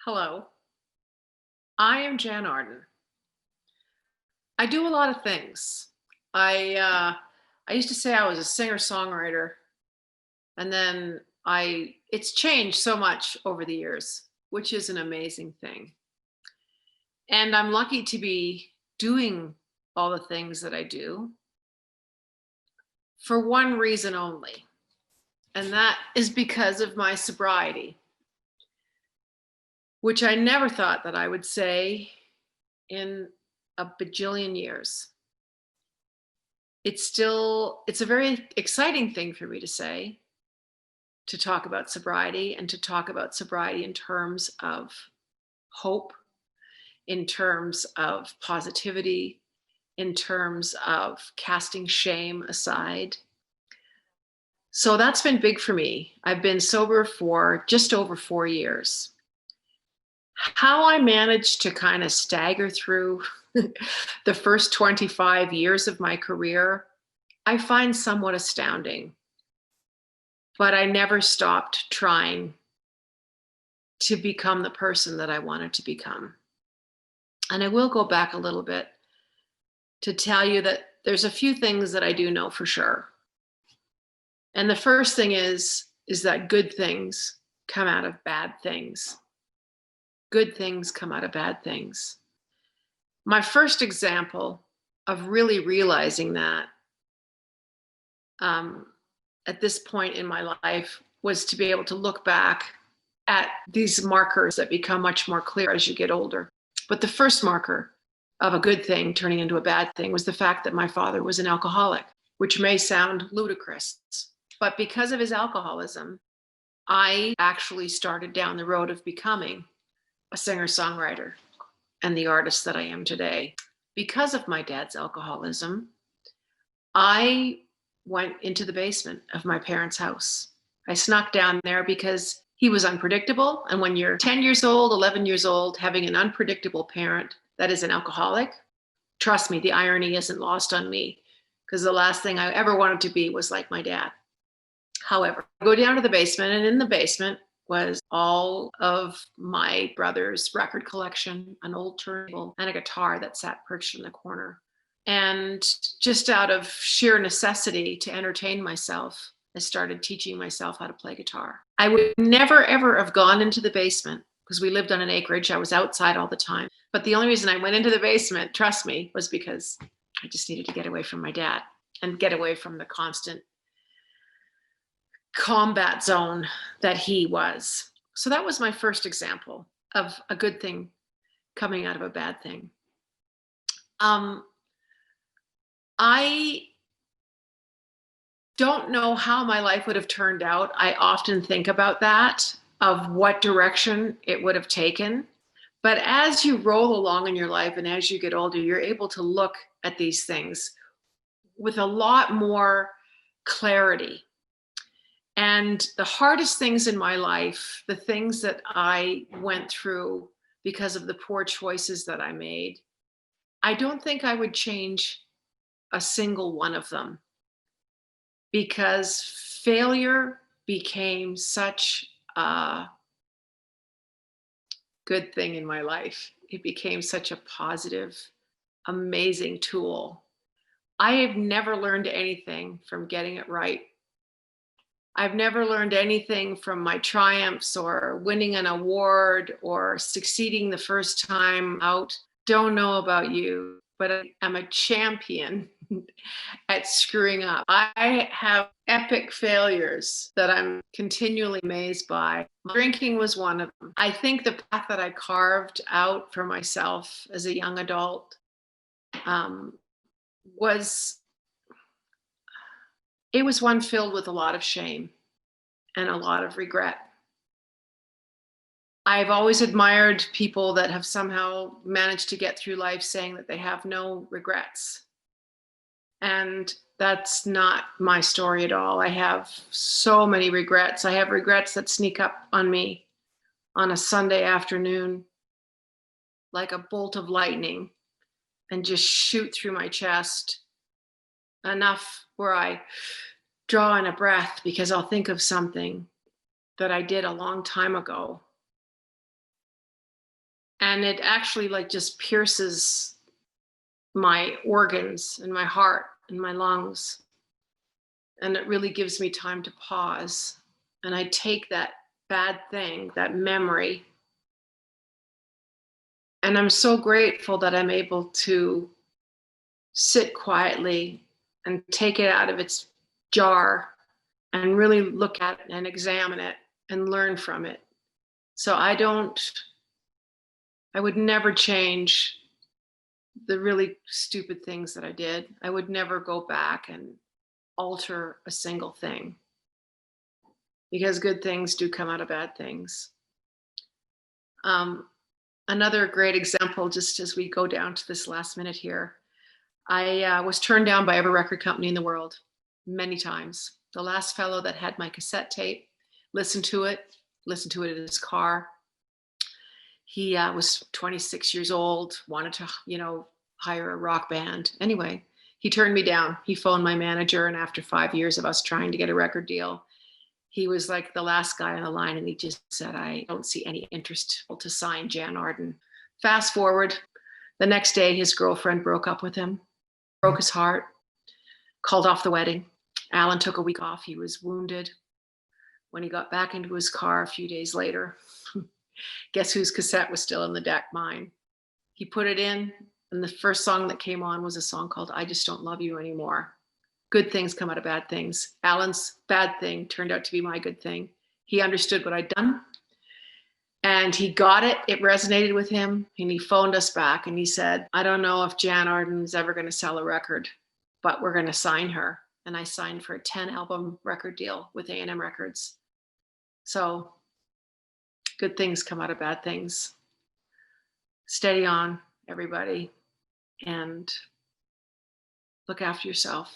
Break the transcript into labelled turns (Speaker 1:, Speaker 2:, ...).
Speaker 1: Hello, I am Jann Arden. I do a lot of things. I used to say I was a singer-songwriter, and then it's changed so much over the years, which is an amazing thing. And I'm lucky to be doing all the things that I do for one reason only, and that is because of my sobriety, which I never thought that I would say in a bajillion years. It's a very exciting thing for me to say, to talk about sobriety and to talk about sobriety in terms of hope, in terms of positivity, in terms of casting shame aside. So that's been big for me. I've been sober for just over 4 years. How I managed to kind of stagger through the first 25 years of my career, I find somewhat astounding. But I never stopped trying to become the person that I wanted to become. And I will go back a little bit to tell you that there's a few things that I do know for sure. And the first thing is that good things come out of bad things. Good things come out of bad things. My first example of really realizing that at this point in my life was to be able to look back at these markers that become much more clear as you get older. But the first marker of a good thing turning into a bad thing was the fact that my father was an alcoholic, which may sound ludicrous. But because of his alcoholism, I actually started down the road of becoming a singer-songwriter and the artist that I am today. Because of my dad's alcoholism, I went into the basement of my parents' house. I snuck down there because he was unpredictable. And when you're 10 years old, 11 years old, having an unpredictable parent that is an alcoholic, trust me, the irony isn't lost on me, because the last thing I ever wanted to be was like my dad. However, I go down to the basement, and in the basement was all of my brother's record collection, an old turntable, and a guitar that sat perched in the corner. And just out of sheer necessity to entertain myself, I started teaching myself how to play guitar. I would never, ever have gone into the basement because we lived on an acreage. I was outside all the time. But the only reason I went into the basement, trust me, was because I just needed to get away from my dad and get away from the constant combat zone that he was. So that was my first example of a good thing coming out of a bad thing. I don't know how my life would have turned out. I often think about that, of what direction it would have taken. But as you roll along in your life and as you get older, you're able to look at these things with a lot more clarity. And the hardest things in my life, the things that I went through because of the poor choices that I made, I don't think I would change a single one of them, because failure became such a good thing in my life. It became such a positive, amazing tool. I have never learned anything from getting it right. I've never learned anything from my triumphs or winning an award or succeeding the first time out. Don't know about you, but I'm a champion at screwing up. I have epic failures that I'm continually amazed by. Drinking was one of them. I think the path that I carved out for myself as a young adult was one filled with a lot of shame and a lot of regret. I've always admired people that have somehow managed to get through life saying that they have no regrets. And that's not my story at all. I have so many regrets. I have regrets that sneak up on me on a Sunday afternoon like a bolt of lightning and just shoot through my chest, enough where I draw in a breath because I'll think of something that I did a long time ago. And it actually like just pierces my organs and my heart and my lungs. And it really gives me time to pause. And I take that bad thing, that memory, and I'm so grateful that I'm able to sit quietly and take it out of its jar and really look at it and examine it and learn from it. So I would never change the really stupid things that I did. I would never go back and alter a single thing, because good things do come out of bad things. Um, Another great example, just as we go down to this last minute here, I was turned down by every record company in the world many times. The last fellow that had my cassette tape listened to it in his car. He was 26 years old, wanted to, hire a rock band. Anyway, he turned me down. He phoned my manager, and after 5 years of us trying to get a record deal, he was like the last guy on the line, and he just said, I don't see any interest to sign Jann Arden. Fast forward, the next day, his girlfriend broke up with him, broke his heart, called off the wedding. Alan took a week off. He was wounded. When he got back into his car a few days later, guess whose cassette was still in the deck? Mine. He put it in, and the first song that came on was a song called I Just Don't Love You Anymore. Good things come out of bad things. Alan's bad thing turned out to be my good thing. He understood what I'd done, and he got it. It resonated with him, and he phoned us back, and he said, I don't know if Jann Arden is ever going to sell a record, but we're going to sign her. And I signed for a 10-album record deal with A&M Records. So good things come out of bad things. Steady on, everybody, and look after yourself.